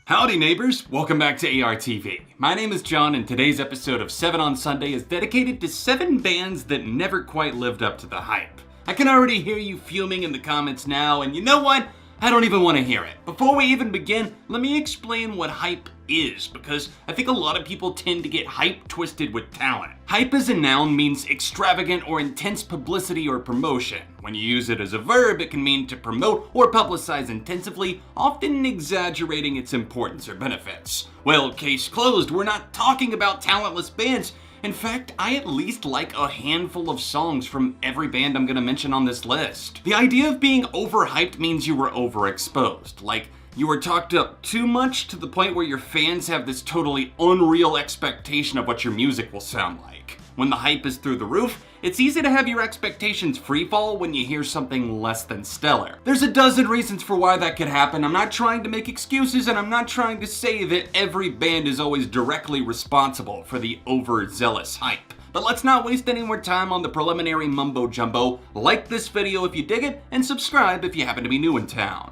Howdy neighbors, welcome back to ARTV. My name is John and today's episode of 7 on Sunday is dedicated to 7 bands that never quite lived up to the hype. I can already hear you fuming in the comments now, and you know what? I don't even want to hear it. Before we even begin, let me explain what hype is, because I think a lot of people tend to get hype twisted with talent. Hype as a noun means extravagant or intense publicity or promotion. When you use it as a verb, it can mean to promote or publicize intensively, often exaggerating its importance or benefits. Well, case closed, we're not talking about talentless bands. In fact, I at least like a handful of songs from every band I'm gonna mention on this list. The idea of being overhyped means you were overexposed. Like, you were talked up too much to the point where your fans have this totally unreal expectation of what your music will sound like. When the hype is through the roof, it's easy to have your expectations freefall when you hear something less than stellar. There's a dozen reasons for why that could happen. I'm not trying to make excuses, and I'm not trying to say that every band is always directly responsible for the overzealous hype. But let's not waste any more time on the preliminary mumbo jumbo. Like this video if you dig it, and subscribe if you happen to be new in town.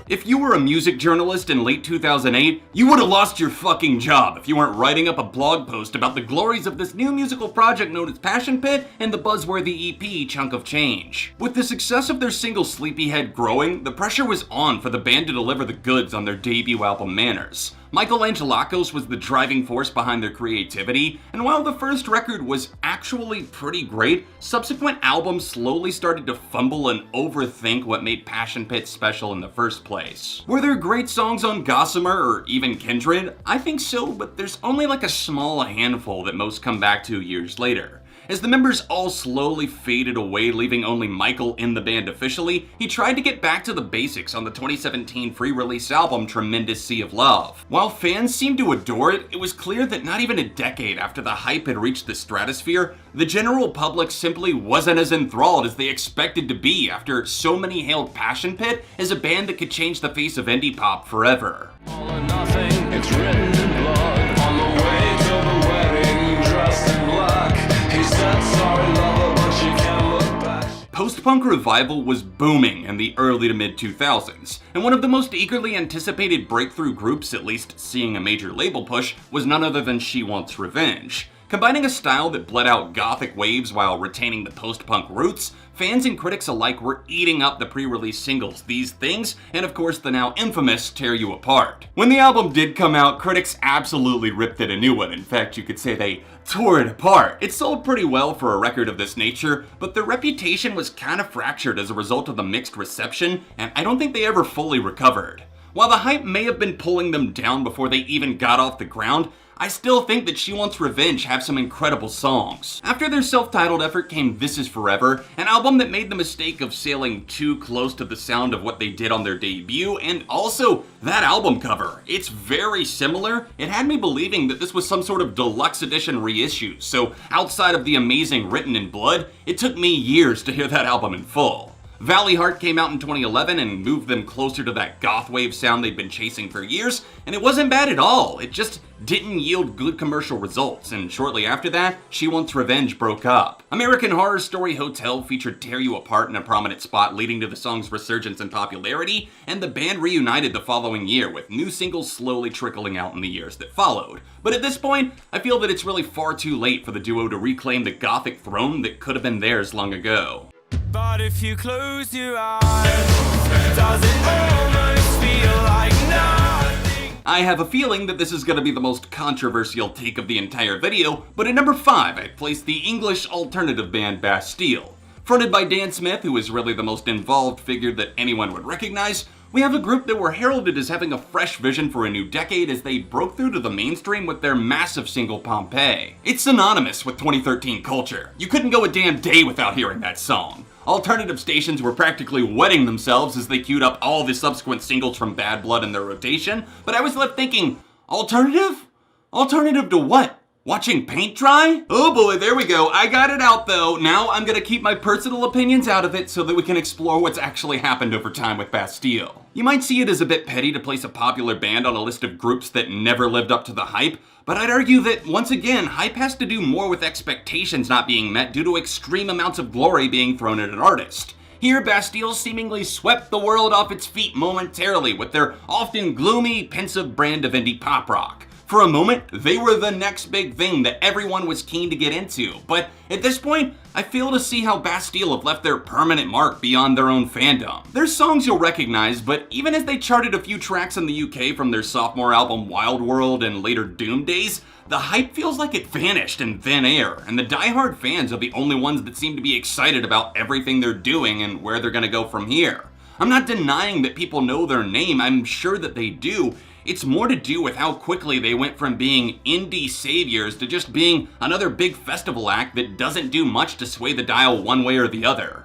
If you were a music journalist in late 2008, you would have lost your fucking job if you weren't writing up a blog post about the glories of this new musical project known as Passion Pit and the buzzworthy EP Chunk of Change. With the success of their single Sleepyhead growing, the pressure was on for the band to deliver the goods on their debut album Manners. Michael Angelakos was the driving force behind their creativity, and while the first record was actually pretty great, subsequent albums slowly started to fumble and overthink what made Passion Pit special in the first place. Were there great songs on Gossamer or even Kindred? I think so, but there's only like a small handful that most come back to years later. As the members all slowly faded away, leaving only Michael in the band officially, he tried to get back to the basics on the 2017 free-release album Tremendous Sea of Love. While fans seemed to adore it, it was clear that not even a decade after the hype had reached the stratosphere, the general public simply wasn't as enthralled as they expected to be after so many hailed Passion Pit as a band that could change the face of indie pop forever. All or nothing, it's written in blood. On the way to the wedding, dressed in black. He said, sorry lover, but you can't look back. Post-punk revival was booming in the early to mid-2000s, and one of the most eagerly anticipated breakthrough groups, at least seeing a major label push, was none other than She Wants Revenge. Combining a style that bled out gothic waves while retaining the post-punk roots, fans and critics alike were eating up the pre-release singles These Things, and of course the now infamous Tear You Apart. When the album did come out, critics absolutely ripped it a new one. In fact, you could say they tore it apart. It sold pretty well for a record of this nature, but their reputation was kind of fractured as a result of the mixed reception, and I don't think they ever fully recovered. While the hype may have been pulling them down before they even got off the ground, I still think that She Wants Revenge have some incredible songs. After their self-titled effort came This Is Forever, an album that made the mistake of sailing too close to the sound of what they did on their debut, and also that album cover. It's very similar. It had me believing that this was some sort of deluxe edition reissue, so outside of the amazing Written in Blood, it took me years to hear that album in full. Valley Heart came out in 2011 and moved them closer to that goth wave sound they'd been chasing for years, and it wasn't bad at all. It just didn't yield good commercial results, and shortly after that, She Wants Revenge broke up. American Horror Story Hotel featured Tear You Apart in a prominent spot, leading to the song's resurgence in popularity, and the band reunited the following year, with new singles slowly trickling out in the years that followed. But at this point, I feel that it's really far too late for the duo to reclaim the gothic throne that could have been theirs long ago. But if you close your eyes, does it almost feel like nothing? I have a feeling that this is going to be the most controversial take of the entire video, but at number 5, I placed the English alternative band Bastille. Fronted by Dan Smith, who is really the most involved figure that anyone would recognize, we have a group that were heralded as having a fresh vision for a new decade as they broke through to the mainstream with their massive single Pompeii. It's synonymous with 2013 culture. You couldn't go a damn day without hearing that song. Alternative stations were practically wetting themselves as they queued up all the subsequent singles from Bad Blood in their rotation, but I was left thinking, alternative? Alternative to what? Watching paint dry? Oh boy, there we go. I got it out though. Now I'm gonna keep my personal opinions out of it so that we can explore what's actually happened over time with Bastille. You might see it as a bit petty to place a popular band on a list of groups that never lived up to the hype, but I'd argue that, once again, hype has to do more with expectations not being met due to extreme amounts of glory being thrown at an artist. Here, Bastille seemingly swept the world off its feet momentarily with their often gloomy, pensive brand of indie pop rock. For a moment, they were the next big thing that everyone was keen to get into, but at this point, I fail to see how Bastille have left their permanent mark beyond their own fandom. There's songs you'll recognize, but even as they charted a few tracks in the UK from their sophomore album Wild World and later Doom Days, the hype feels like it vanished in thin air, and the diehard fans are the only ones that seem to be excited about everything they're doing and where they're gonna go from here. I'm not denying that people know their name, I'm sure that they do. It's more to do with how quickly they went from being indie saviors to just being another big festival act that doesn't do much to sway the dial one way or the other.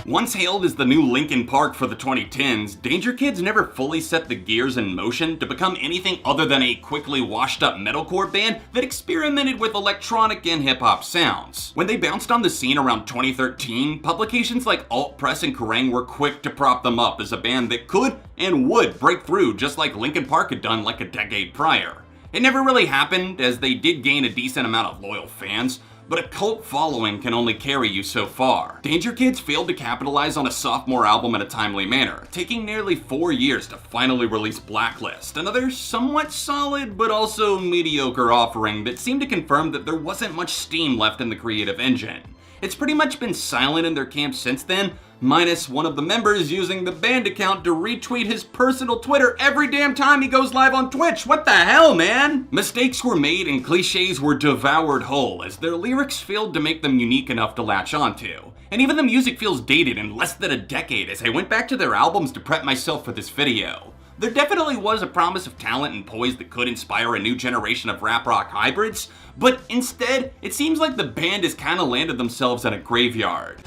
Once hailed as the new Linkin Park for the 2010s, Dangerkids never fully set the gears in motion to become anything other than a quickly washed up metalcore band that experimented with electronic and hip hop sounds. When they bounced on the scene around 2013, publications like Alt Press and Kerrang were quick to prop them up as a band that could and would break through just like Linkin Park had done like a decade prior. It never really happened, as they did gain a decent amount of loyal fans, but a cult following can only carry you so far. Dangerkids failed to capitalize on a sophomore album in a timely manner, taking nearly 4 years to finally release Blacklist, another somewhat solid but also mediocre offering that seemed to confirm that there wasn't much steam left in the creative engine. It's pretty much been silent in their camp since then, minus one of the members using the band account to retweet his personal Twitter every damn time he goes live on Twitch. What the hell, man? Mistakes were made and cliches were devoured whole, as their lyrics failed to make them unique enough to latch onto. And even the music feels dated in less than a decade as I went back to their albums to prep myself for this video. There definitely was a promise of talent and poise that could inspire a new generation of rap rock hybrids, but instead, it seems like the band has kinda landed themselves in a graveyard.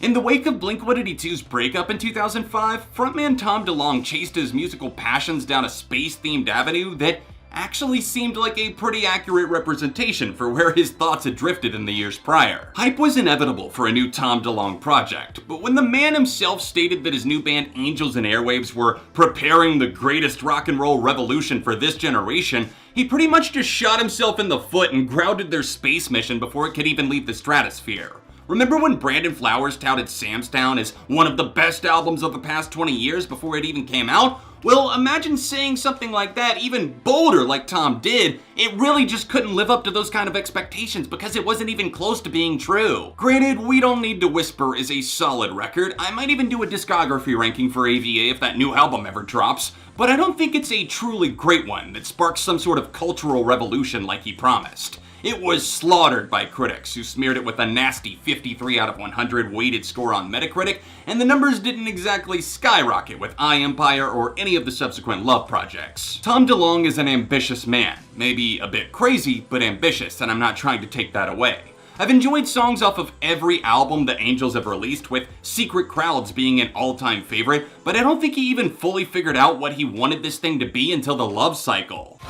In the wake of Blink-182's breakup in 2005, frontman Tom DeLonge chased his musical passions down a space-themed avenue that actually seemed like a pretty accurate representation for where his thoughts had drifted in the years prior. Hype was inevitable for a new Tom DeLonge project, but when the man himself stated that his new band Angels and Airwaves were preparing the greatest rock and roll revolution for this generation, he pretty much just shot himself in the foot and grounded their space mission before it could even leave the stratosphere. Remember when Brandon Flowers touted Sam's Town as one of the best albums of the past 20 years before it even came out? Well, imagine saying something like that, even bolder like Tom did. It really just couldn't live up to those kind of expectations because it wasn't even close to being true. Granted, We Don't Need to Whisper is a solid record. I might even do a discography ranking for AVA if that new album ever drops, but I don't think it's a truly great one that sparks some sort of cultural revolution like he promised. It was slaughtered by critics, who smeared it with a nasty 53 out of 100 weighted score on Metacritic, and the numbers didn't exactly skyrocket with iEmpire or any of the subsequent Love projects. Tom DeLonge is an ambitious man, maybe a bit crazy, but ambitious, and I'm not trying to take that away. I've enjoyed songs off of every album the Angels have released, with Secret Crowds being an all-time favorite, but I don't think he even fully figured out what he wanted this thing to be until the Love Cycle.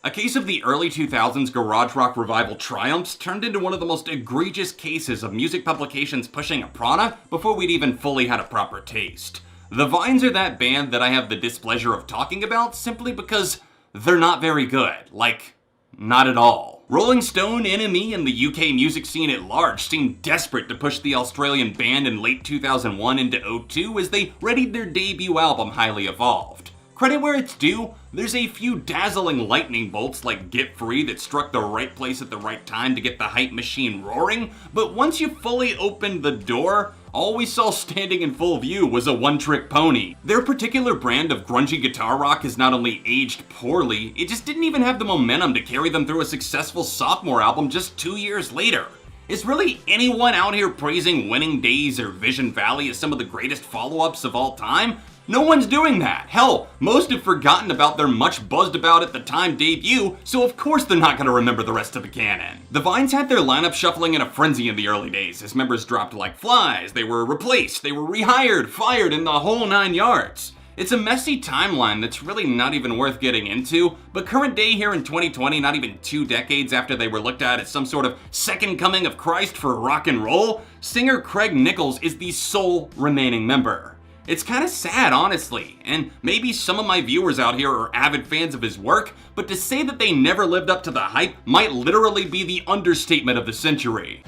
A case of the early 2000s garage rock revival triumphs turned into one of the most egregious cases of music publications pushing a product before we'd even fully had a proper taste. The Vines are that band that I have the displeasure of talking about simply because they're not very good. Like, not at all. Rolling Stone, NME, and the UK music scene at large seemed desperate to push the Australian band in late 2001 into 2002 as they readied their debut album Highly Evolved. Credit where it's due, there's a few dazzling lightning bolts like Get Free that struck the right place at the right time to get the hype machine roaring, but once you fully opened the door, all we saw standing in full view was a one-trick pony. Their particular brand of grungy guitar rock has not only aged poorly, it just didn't even have the momentum to carry them through a successful sophomore album just 2 years later. Is really anyone out here praising Winning Days or Vision Valley as some of the greatest follow-ups of all time? No one's doing that. Hell, most have forgotten about their much buzzed about at the time debut, so of course they're not gonna remember the rest of the canon. The Vines had their lineup shuffling in a frenzy in the early days, as members dropped like flies, they were replaced, they were rehired, fired, and the whole 9 yards. It's a messy timeline that's really not even worth getting into, but current day here in 2020, not even 2 decades after they were looked at as some sort of second coming of Christ for rock and roll, singer Craig Nichols is the sole remaining member. It's kinda sad, honestly, and maybe some of my viewers out here are avid fans of his work, but to say that they never lived up to the hype might literally be the understatement of the century.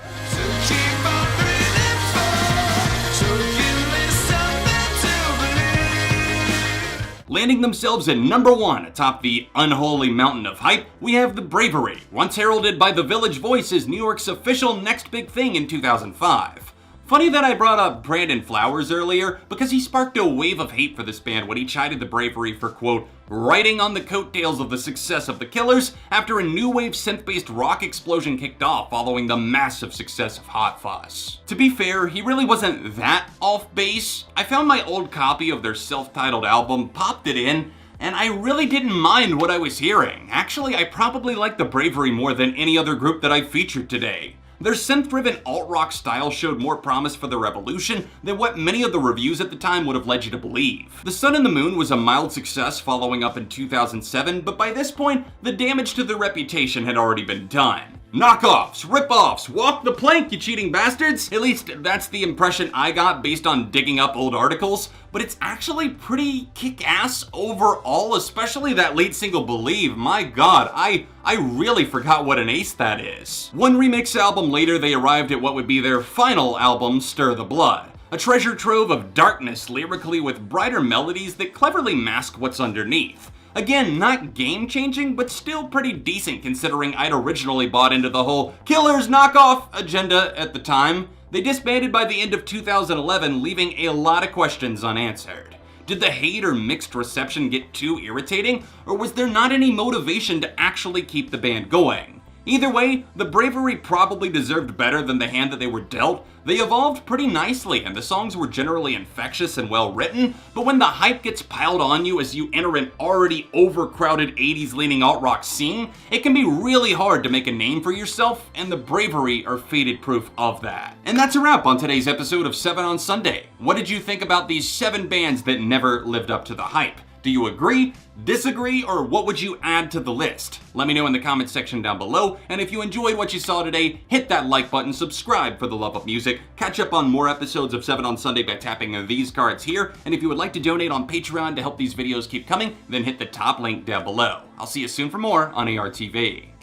Landing themselves at number 1 atop the unholy mountain of hype, we have the Bravery, once heralded by The Village Voice as New York's official next big thing in 2005. Funny that I brought up Brandon Flowers earlier, because he sparked a wave of hate for this band when he chided the Bravery for, quote, riding on the coattails of the success of the Killers after a new wave synth-based rock explosion kicked off following the massive success of Hot Fuss. To be fair, he really wasn't that off base. I found my old copy of their self-titled album, popped it in, and I really didn't mind what I was hearing. Actually, I probably like the Bravery more than any other group that I've featured today. Their synth-driven alt-rock style showed more promise for the revolution than what many of the reviews at the time would have led you to believe. The Sun and the Moon was a mild success following up in 2007, but by this point, the damage to their reputation had already been done. Knockoffs, rip-offs, walk the plank, you cheating bastards! At least that's the impression I got based on digging up old articles, but it's actually pretty kick-ass overall, especially that lead single Believe. My god, I really forgot what an ace that is. One remix album later, they arrived at what would be their final album, Stir the Blood. A treasure trove of darkness lyrically with brighter melodies that cleverly mask what's underneath. Again, not game-changing, but still pretty decent considering I'd originally bought into the whole Killers knockoff agenda at the time. They disbanded by the end of 2011, leaving a lot of questions unanswered. Did the hate or mixed reception get too irritating, or was there not any motivation to actually keep the band going? Either way, the Bravery probably deserved better than the hand that they were dealt. They evolved pretty nicely, and the songs were generally infectious and well written, but when the hype gets piled on you as you enter an already overcrowded 80s leaning alt-rock scene, it can be really hard to make a name for yourself, and the Bravery are faded proof of that. And that's a wrap on today's episode of 7 on Sunday. What did you think about these 7 bands that never lived up to the hype? Do you agree, disagree, or what would you add to the list? Let me know in the comments section down below, and if you enjoyed what you saw today, hit that like button, subscribe for the love of music, catch up on more episodes of 7 on Sunday by tapping these cards here, and if you would like to donate on Patreon to help these videos keep coming, then hit the top link down below. I'll see you soon for more on ARTV.